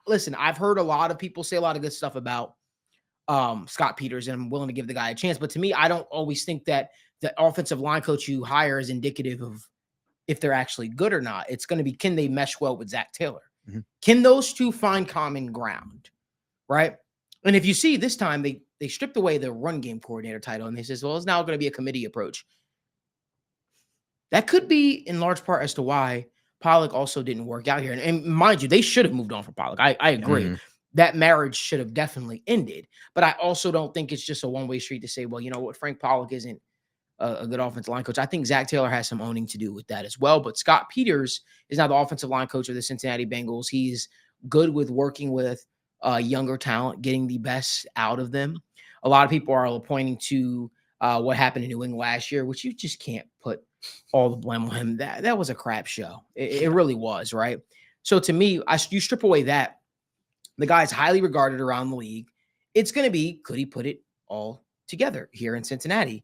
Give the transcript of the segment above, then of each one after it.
listen, I've heard a lot of people say a lot of good stuff about Scott Peters, and I'm willing to give the guy a chance. But to me, I don't always think that the offensive line coach you hire is indicative of if they're actually good or not. It's going to be, can they mesh well with Zach Taylor? Mhm. Can those two find common ground? Right. And if you see this time, they stripped away the run game coordinator title, and they says, well, it's now going to be a committee approach. That could be in large part as to why Pollock also didn't work out here. And mind you, they should have moved on from Pollock. I agree. Mhm. That marriage should have definitely ended. But I also don't think it's just a one-way street to say, well, you know what, Frank Pollock isn't a good offensive line coach. I think Zach Taylor has some owning to do with that as well. But Scott Peters is now the offensive line coach of the Cincinnati Bengals. He's good with working with younger talent, getting the best out of them. A lot of people are pointing to what happened in New England last year, which you just can't put all the blame on him. That was a crap show. It really was, right? So to me, you strip away that, the guy's highly regarded around the league. It's going to be, could he put it all together here in Cincinnati?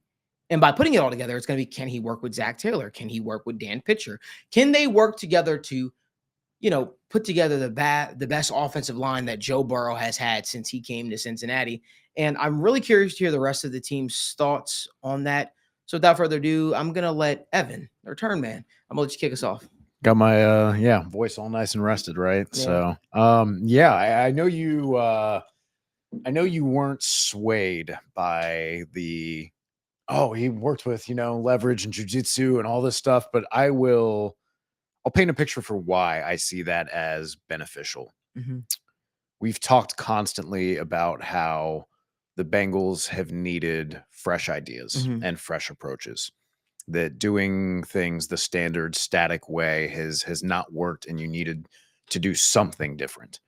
And by putting it all together, it's going to be, can he work with Zach Taylor? Can he work with Dan Pitcher? Can they work together to, put together the best offensive line that Joe Burrow has had since he came to Cincinnati? And I'm really curious to hear the rest of the team's thoughts on that. So without further ado, I'm going to let Evan, the return man, I'm going to let you kick us off. Got my voice all nice and rested, right? Yeah. So I know you weren't swayed by the he worked with, leverage and jujitsu and all this stuff, but I'll paint a picture for why I see that as beneficial. Mm-hmm. We've talked constantly about how the Bengals have needed fresh ideas Mm-hmm. and fresh approaches. That doing things the standard static way has not worked, and you needed to do something different.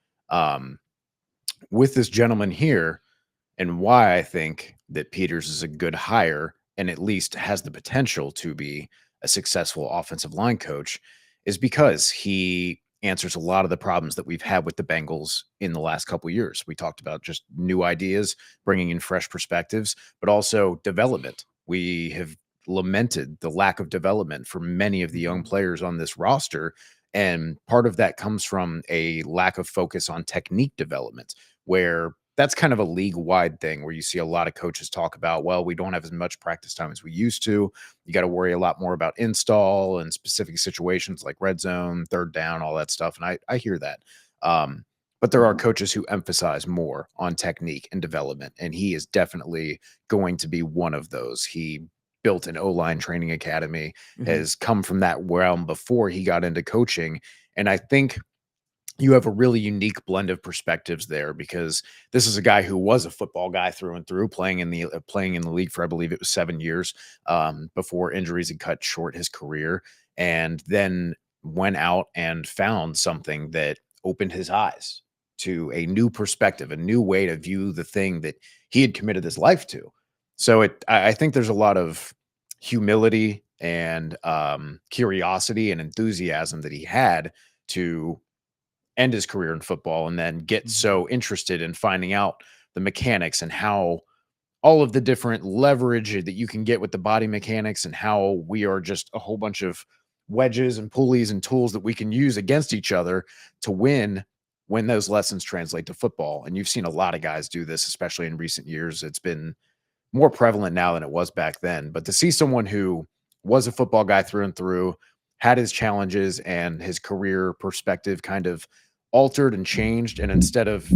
With this gentleman here, and why I think that Peters is a good hire and at least has the potential to be a successful offensive line coach, is because he answers a lot of the problems that we've had with the Bengals in the last couple of years. We talked about just new ideas, bringing in fresh perspectives, but also development. We have lamented the lack of development for many of the young players on this roster. And part of that comes from a lack of focus on technique development, where that's kind of a league-wide thing where you see a lot of coaches talk about, well, we don't have as much practice time as we used to. You got to worry a lot more about install and specific situations like red zone, third down, all that stuff. And I hear that. But there are coaches who emphasize more on technique and development, and he is definitely going to be one of those. He built an O-line training academy, has come from that realm before he got into coaching. And I think you have a really unique blend of perspectives there, because this is a guy who was a football guy through and through, playing in the league for, I believe it was 7 years, before injuries had cut short his career, and then went out and found something that opened his eyes to a new perspective, a new way to view the thing that he had committed his life to. So I think there's a lot of humility and curiosity and enthusiasm that he had to end his career in football, and then get so interested in finding out the mechanics and how all of the different leverage that you can get with the body mechanics, and how we are just a whole bunch of wedges and pulleys and tools that we can use against each other to win when those lessons translate to football. And you've seen a lot of guys do this, especially in recent years. It's been more prevalent now than it was back then. But to see someone who was a football guy through and through, had his challenges and his career perspective kind of altered and changed, and instead of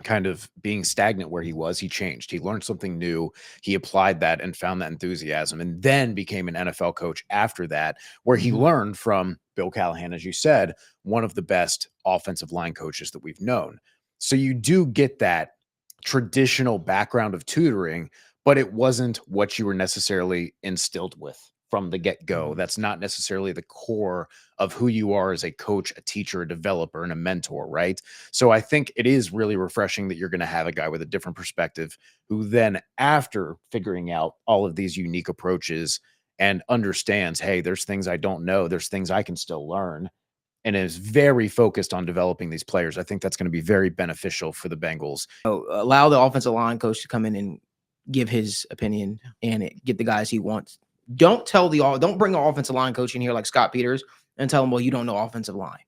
kind of being stagnant where he was, he changed. He learned something new. He applied that and found that enthusiasm, and then became an NFL coach after that, where he learned from Bill Callahan, as you said, one of the best offensive line coaches that we've known. So you do get that traditional background of tutoring, but it wasn't what you were necessarily instilled with from the get-go. That's not necessarily the core of who you are as a coach, a teacher, a developer, and a mentor, right? So I think it is really refreshing that you're going to have a guy with a different perspective, who then, after figuring out all of these unique approaches and understands, hey, there's things I don't know, there's things I can still learn, and is very focused on developing these players. I think that's going to be very beneficial for the Bengals. Allow the offensive line coach to come in and give his opinion and get the guys he wants. Don't bring an offensive line coach in here like Scott Peters and tell him, well, you don't know offensive line.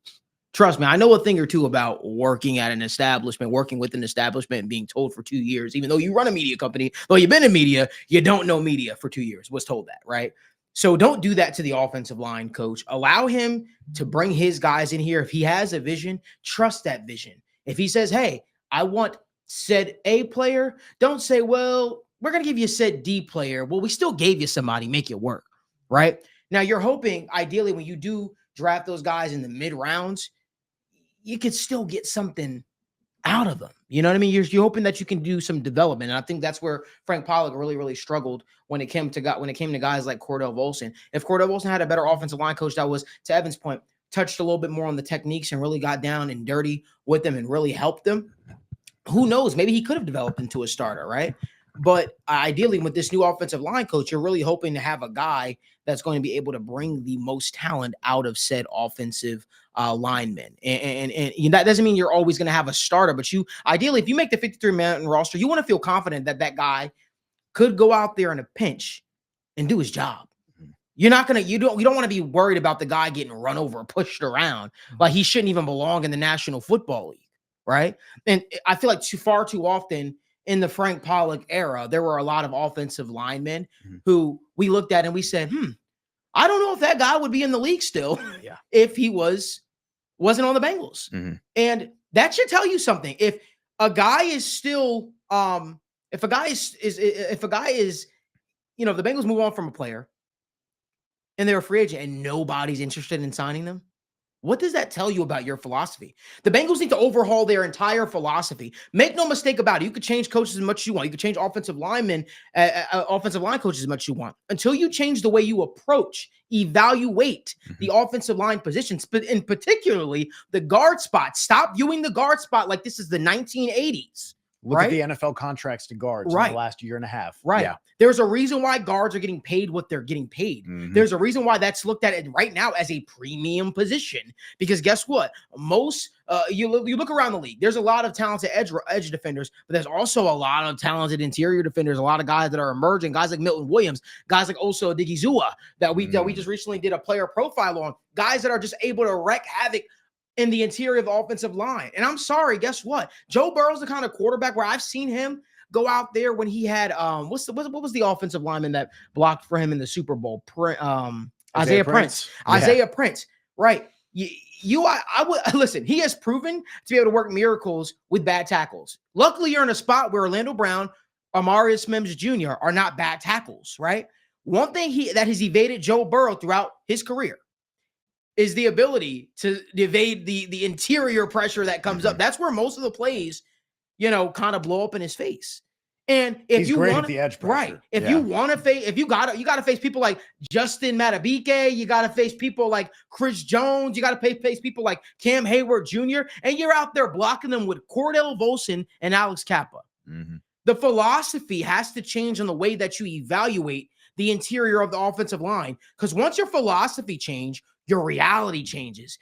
Trust me, I know a thing or two about working at an establishment, working with an establishment, and being told for 2 years, even though you run a media company, though you've been in media, you don't know media for 2 years. Was told that, right? So don't do that to the offensive line coach. Allow him to bring his guys in here. If he has a vision, trust that vision. If he says, "Hey, I want said A player," don't say, "Well, we're going to give you a said D player." Well, we still gave you somebody, make it work, right? Now you're hoping, ideally, when you do draft those guys in the mid rounds, you could still get something out of them. You know what I mean? You're hoping that you can do some development. And I think that's where Frank Pollock really, really struggled when it came to guys like Cordell Volson. If Cordell Volson had a better offensive line coach that was, to Evan's point, touched a little bit more on the techniques and really got down and dirty with them and really helped them, who knows? Maybe he could have developed into a starter, right? But ideally, with this new offensive line coach, you're really hoping to have a guy that's going to be able to bring the most talent out of said offensive linemen. And that doesn't mean you're always going to have a starter, but you ideally, if you make the 53-man roster, you want to feel confident that that guy could go out there in a pinch and do his job. You don't want to be worried about the guy getting run over or pushed around. Like he shouldn't even belong in the National Football League, right? And I feel like far too often in the Frank Pollock era, there were a lot of offensive linemen who we looked at and we said, I don't know if that guy would be in the league still if he wasn't on the Bengals. And that should tell you something. If a guy is still, if a guy is, if the Bengals move on from a player and they're a free agent and nobody's interested in signing them, what does that tell you about your philosophy? The Bengals need to overhaul their entire philosophy. Make no mistake about it. You could change coaches as much as you want. You could change offensive line coaches as much as you want. Until you change the way you approach, evaluate the offensive line positions, but in particularly the guard spot. Stop viewing the guard spot like this is the 1980s. Look at the NFL contracts to guards in the last year and a half. Right. Yeah. There's a reason why guards are getting paid what they're getting paid. There's a reason why that's looked at right now as a premium position. Because guess what? Most you look around the league. There's a lot of talented edge defenders, but there's also a lot of talented interior defenders. A lot of guys that are emerging. Guys like Milton Williams. Guys like Oso Odigizua that we just recently did a player profile on. Guys that are just able to wreak havoc in the interior of the offensive line. And I'm sorry, guess what? Joe Burrow's the kind of quarterback where I've seen him go out there when he had what was the offensive lineman that blocked for him in the Super Bowl? Isaiah Prince. Isaiah Prince. Right. I would listen, he has proven to be able to work miracles with bad tackles. Luckily, you're in a spot where Orlando Brown, Amarius Mims Jr. are not bad tackles, right? One thing that has evaded Joe Burrow throughout his career is the ability to evade the interior pressure that comes up. That's where most of the plays, kind of blow up in his face. And if he's you great want at the edge pressure. Right. If you want to face, you got to face people like Justin Matabike, you got to face people like Chris Jones, you got to face people like Cam Hayward Jr., and you're out there blocking them with Cordell Volson and Alex Kappa. The philosophy has to change on the way that you evaluate the interior of the offensive line. Because once your philosophy change, your reality changes.